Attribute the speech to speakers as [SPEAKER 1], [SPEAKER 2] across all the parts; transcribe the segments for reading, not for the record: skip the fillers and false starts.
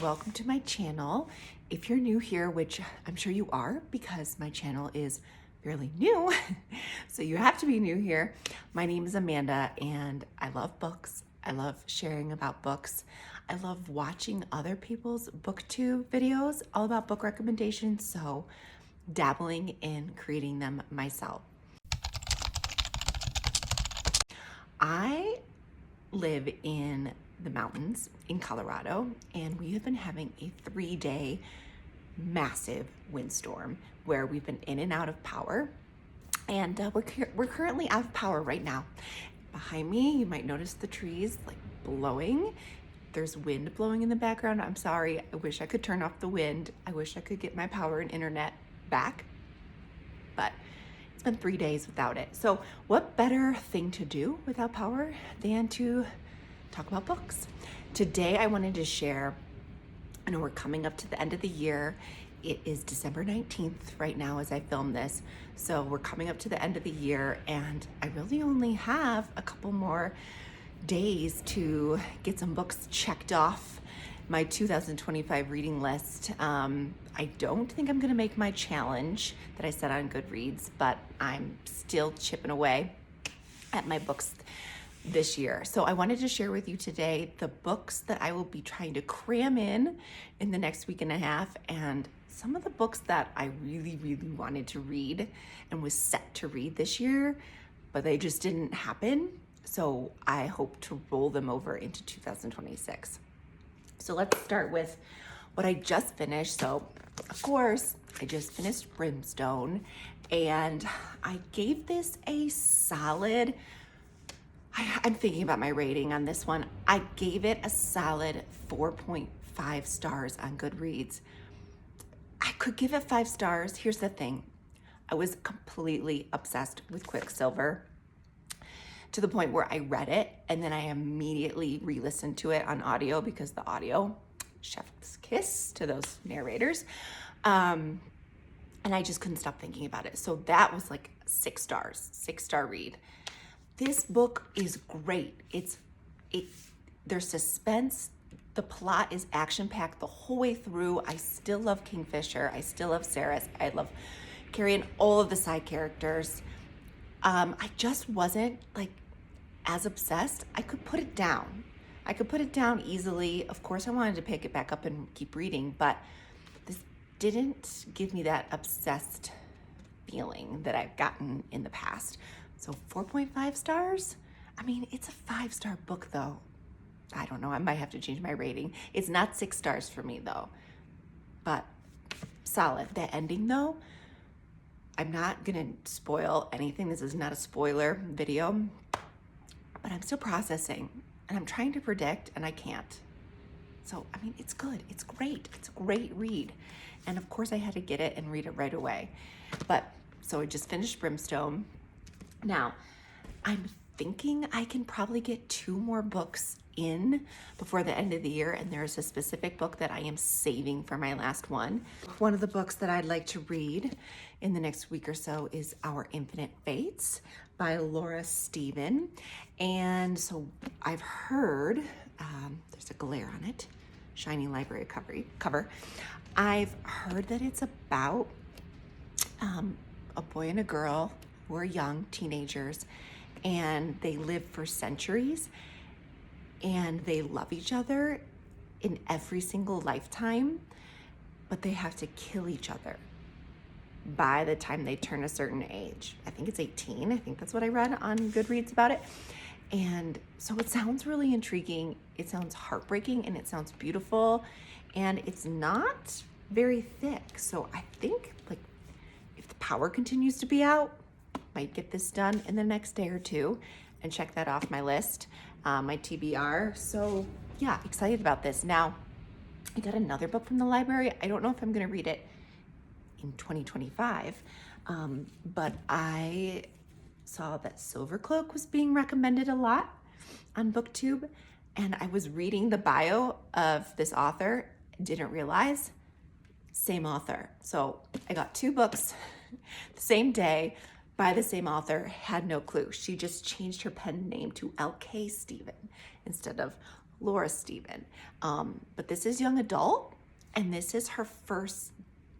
[SPEAKER 1] welcome to my channel. If you're new here, which I'm sure you are because my channel is fairly new, so you have to be new here. My name is Amanda and I love books. I love sharing about books. I love watching other people's booktube videos all about book recommendations, so dabbling in creating them myself. I live in the mountains in Colorado, and we have been having a 3-day massive windstorm where we've been in and out of power, and we're currently out of power right now. Behind me, you might notice the trees like blowing. There's wind blowing in the background. I'm sorry, I wish I could turn off the wind. I wish I could get my power and internet back, but it's been 3 days without it. So what better thing to do without power than to talk about books? Today I wanted to share, I know we're coming up to the end of the year. It is December 19th right now as I film this. So we're coming up to the end of the year and I really only have a couple more days to get some books checked off my 2025 reading list. I don't think I'm gonna make my challenge that I set on Goodreads, but I'm still chipping away at my books this year. So I wanted to share with you today the books that I will be trying to cram in the next week and a half, and some of the books that I really, really wanted to read and was set to read this year, but they just didn't happen. So I hope to roll them over into 2026. So let's start with what I just finished. So of course, I just finished Brimstone, and I gave this a solid, I'm thinking about my rating on this one. I gave it a solid 4.5 stars on Goodreads. I could give it 5 stars. Here's the thing. I was completely obsessed with Quicksilver to the point where I read it and then I immediately re-listened to it on audio because the audio, chef's kiss to those narrators. And I just couldn't stop thinking about it. So that was like 6 stars, 6-star read. This book is great. There's suspense. The plot is action-packed the whole way through. I still love Kingfisher. I still love Saris. I love Carrie and all of the side characters. I just wasn't like as obsessed. I could put it down. I could put it down easily. Of course, I wanted to pick it back up and keep reading, but this didn't give me that obsessed feeling that I've gotten in the past. So 4.5 stars? I mean, it's a 5-star book though. I don't know, I might have to change my rating. It's not 6 stars for me though, but solid. The ending though, I'm not gonna spoil anything. This is not a spoiler video, but I'm still processing and I'm trying to predict and I can't. So, I mean, it's good, it's great. It's a great read. And of course I had to get it and read it right away. But, so I just finished Brimstone. Now, I'm thinking I can probably get 2 more books in before the end of the year, and there's a specific book that I am saving for my last one. One of the books that I'd like to read in the next week or so is Our Infinite Fates by Laura Stephen. And so I've heard, there's a glare on it, shiny library cover. I've heard that it's about a boy and a girl who are young teenagers, and they live for centuries, and they love each other in every single lifetime, but they have to kill each other by the time they turn a certain age. I think it's 18. I think that's what I read on Goodreads about it. And so it sounds really intriguing. It sounds heartbreaking and it sounds beautiful, and it's not very thick. So I think like if the power continues to be out, might get this done in the next day or 2 and check that off my list, my TBR. So yeah, excited about this. Now, I got another book from the library. I don't know if I'm gonna read it in 2025, but I saw that Silvercloak was being recommended a lot on BookTube, and I was reading the bio of this author, didn't realize, same author. So I got 2 books the same day by the same author, had no clue. She just changed her pen name to L.K. Stephen instead of Laura Stephen. But this is young adult, and this is her first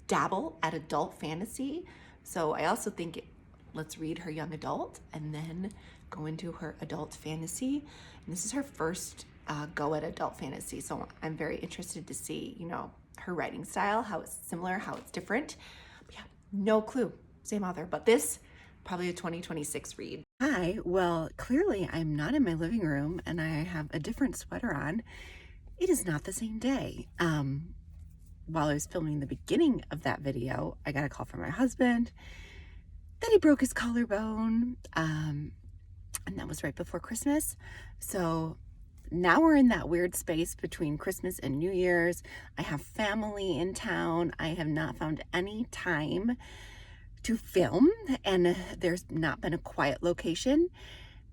[SPEAKER 1] dabble at adult fantasy. So I also think let's read her young adult and then go into her adult fantasy. And this is her first go at adult fantasy. So I'm very interested to see, her writing style, how it's similar, how it's different. But yeah, no clue. Same author, but this probably a 2026 read. Hi, well, clearly I'm not in my living room and I have a different sweater on. It is not the same day. While I was filming the beginning of that video, I got a call from my husband that he broke his collarbone, and that was right before Christmas. So now we're in that weird space between Christmas and New Year's. I have family in town. I have not found any time to film, and there's not been a quiet location.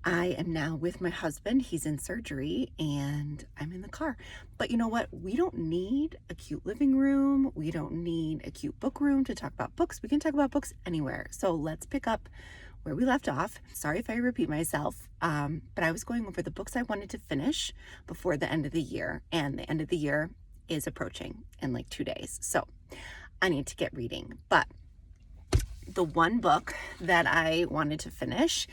[SPEAKER 1] I am now with my husband. He's in surgery and I'm in the car. But you know what? We don't need a cute living room. We don't need a cute book room to talk about books. We can talk about books anywhere. So let's pick up where we left off. Sorry if I repeat myself, but I was going over the books I wanted to finish before the end of the year. And the end of the year is approaching in like 2 days. So I need to get reading. But the one book that I wanted to finish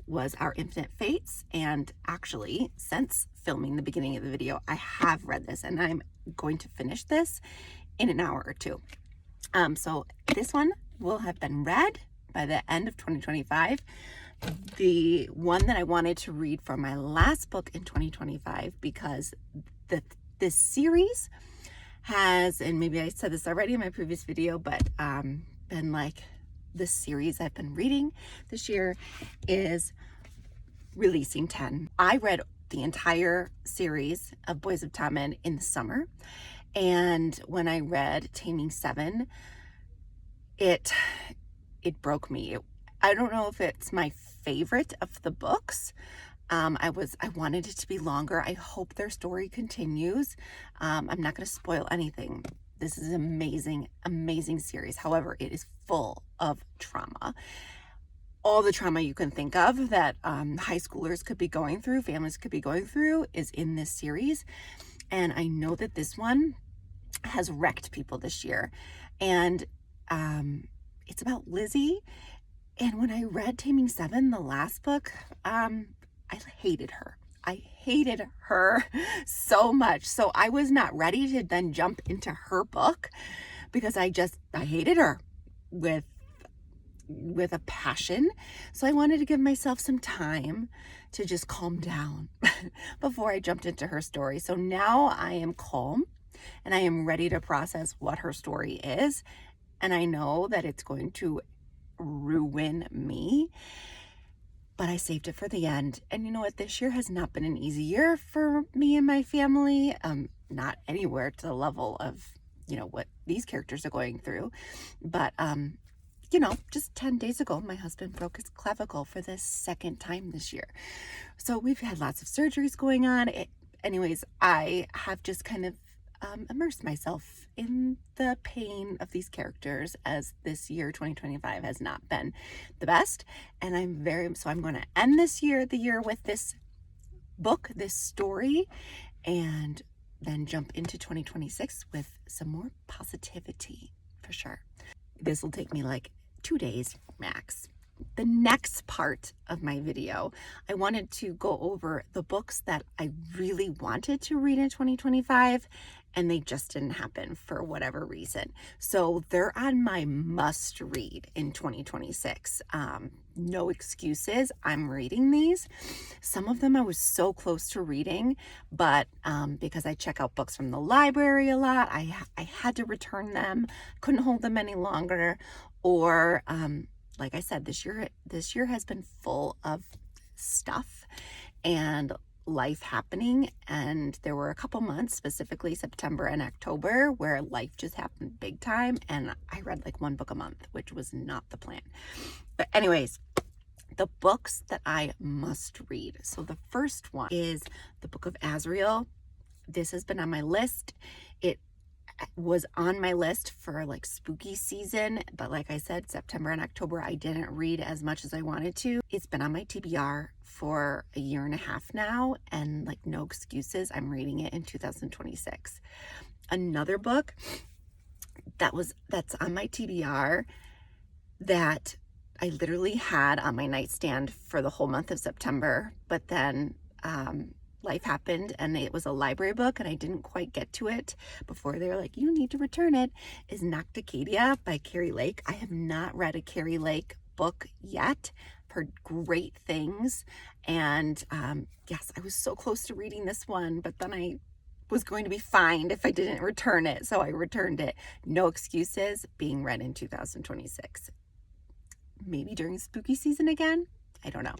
[SPEAKER 1] was Our Infinite Fates. And actually, since filming the beginning of the video, I have read this and I'm going to finish this in an hour or two. So this one will have been read by the end of 2025. The one that I wanted to read for my last book in 2025, because this series has, and maybe I said this already in my previous video, but been like the series I've been reading this year is Releasing 10. I read the entire series of Boys of Tommen in the summer, and when I read Taming 7, it broke me. I don't know if it's my favorite of the books. I wanted it to be longer. I hope their story continues. I'm not going to spoil anything. This is an amazing, amazing series. However, it is full of trauma. All the trauma you can think of that high schoolers could be going through, families could be going through, is in this series. And I know that this one has wrecked people this year. And it's about Lizzie. And when I read Taming 7, the last book, I hated her. I hated her so much. So I was not ready to then jump into her book because I hated her with a passion. So I wanted to give myself some time to just calm down before I jumped into her story. So now I am calm and I am ready to process what her story is. And I know that it's going to ruin me, but I saved it for the end. And you know what? This year has not been an easy year for me and my family. Not anywhere to the level of, what these characters are going through. But, just 10 days ago, my husband broke his clavicle for the second time this year. So we've had lots of surgeries going on. Anyways, I have just kind of immerse myself in the pain of these characters, as this year 2025 has not been the best, and I'm going to end the year with this book, this story, and then jump into 2026 with some more positivity for sure. This will take me like 2 days max. The next part of my video, I wanted to go over the books that I really wanted to read in 2025, and they just didn't happen for whatever reason. So they're on my must read in 2026. No excuses. I'm reading these. Some of them I was so close to reading, but because I check out books from the library a lot, I had to return them, couldn't hold them any longer, or like I said, this year has been full of stuff and life happening, and there were a couple months, specifically September and October, where life just happened big time, and I read like one book a month, which was not the plan. But anyways, the books that I must read. So the first one is the Book of Azrael. This has been on my list. It was on my list for like spooky season, but like I said, September and October I didn't read as much as I wanted to. It's been on my TBR for a year and a half now, and like no excuses, I'm reading it in 2026. Another book that's on my TBR that I literally had on my nightstand for the whole month of September, but then life happened and it was a library book and I didn't quite get to it before they were like, you need to return it, is Nocticadia by Carrie Lake. I have not read a Carrie Lake book yet. I've heard great things. And yes, I was so close to reading this one, but then I was going to be fined if I didn't return it. So I returned it. No excuses, being read in 2026. Maybe during spooky season again. I don't know.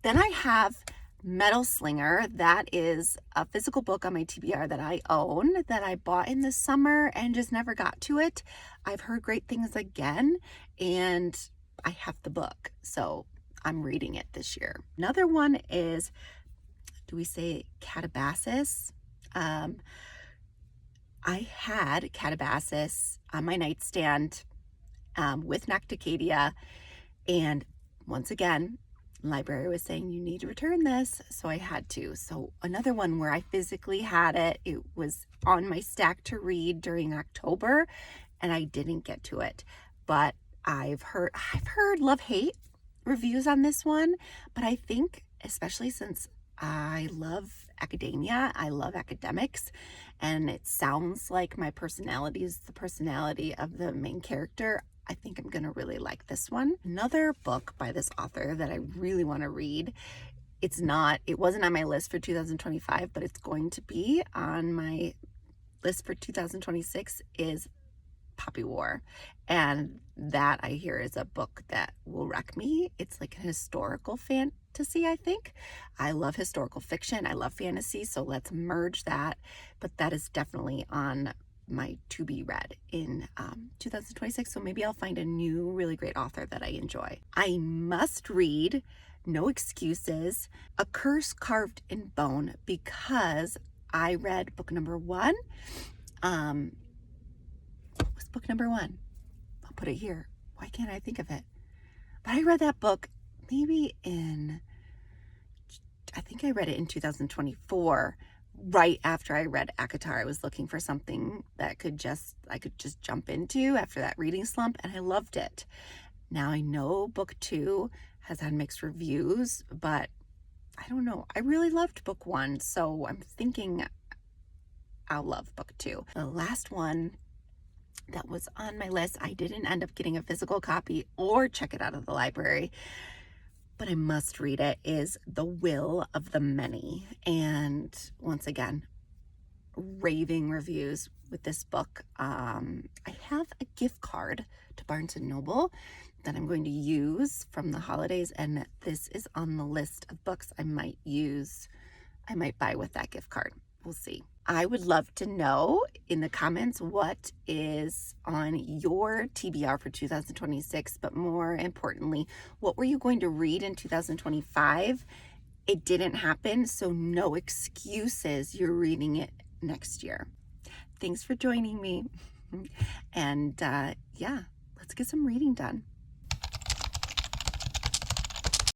[SPEAKER 1] Then I have Metal Slinger. That is a physical book on my TBR that I own, that I bought in the summer and just never got to it. I've heard great things again, and I have the book, so I'm reading it this year. Another one is, do we say Catabasis? I had Catabasis on my nightstand with Nocticadia, and once again, library was saying you need to return this, so I had to. So another one where I physically had it. It was on my stack to read during October, and I didn't get to it. But I've heard love-hate reviews on this one, but I think, especially since I love academia, I love academics, and it sounds like my personality is the personality of the main character, I think I'm gonna really like this one. Another book by this author that I really want to read, it wasn't on my list for 2025, but it's going to be on my list for 2026, is Poppy War. And that, I hear, is a book that will wreck me. It's like a historical fantasy, I think. I love historical fiction. I love fantasy, so let's merge that. But that is definitely on my to be read in 2026. So maybe I'll find a new really great author that I enjoy. I must read, no excuses, A Curse Carved in Bone, because I read book number 1. What was book number 1? I'll put it here. Why can't I think of it? But I read that book maybe I think I read it in 2024. Right after I read ACOTAR, I was looking for something that I could just jump into after that reading slump, and I loved it. Now I know book 2 has had mixed reviews, but I don't know. I really loved book 1, so I'm thinking I'll love book 2. The last one that was on my list, I didn't end up getting a physical copy or check it out of the library, but I must read it, is The Will of the Many. And once again, raving reviews with this book. I have a gift card to Barnes & Noble that I'm going to use from the holidays, and this is on the list of books I might buy with that gift card. We'll see. I would love to know in the comments what is on your TBR for 2026, but more importantly, what were you going to read in 2025? It didn't happen, so no excuses. You're reading it next year. Thanks for joining me. And yeah, let's get some reading done.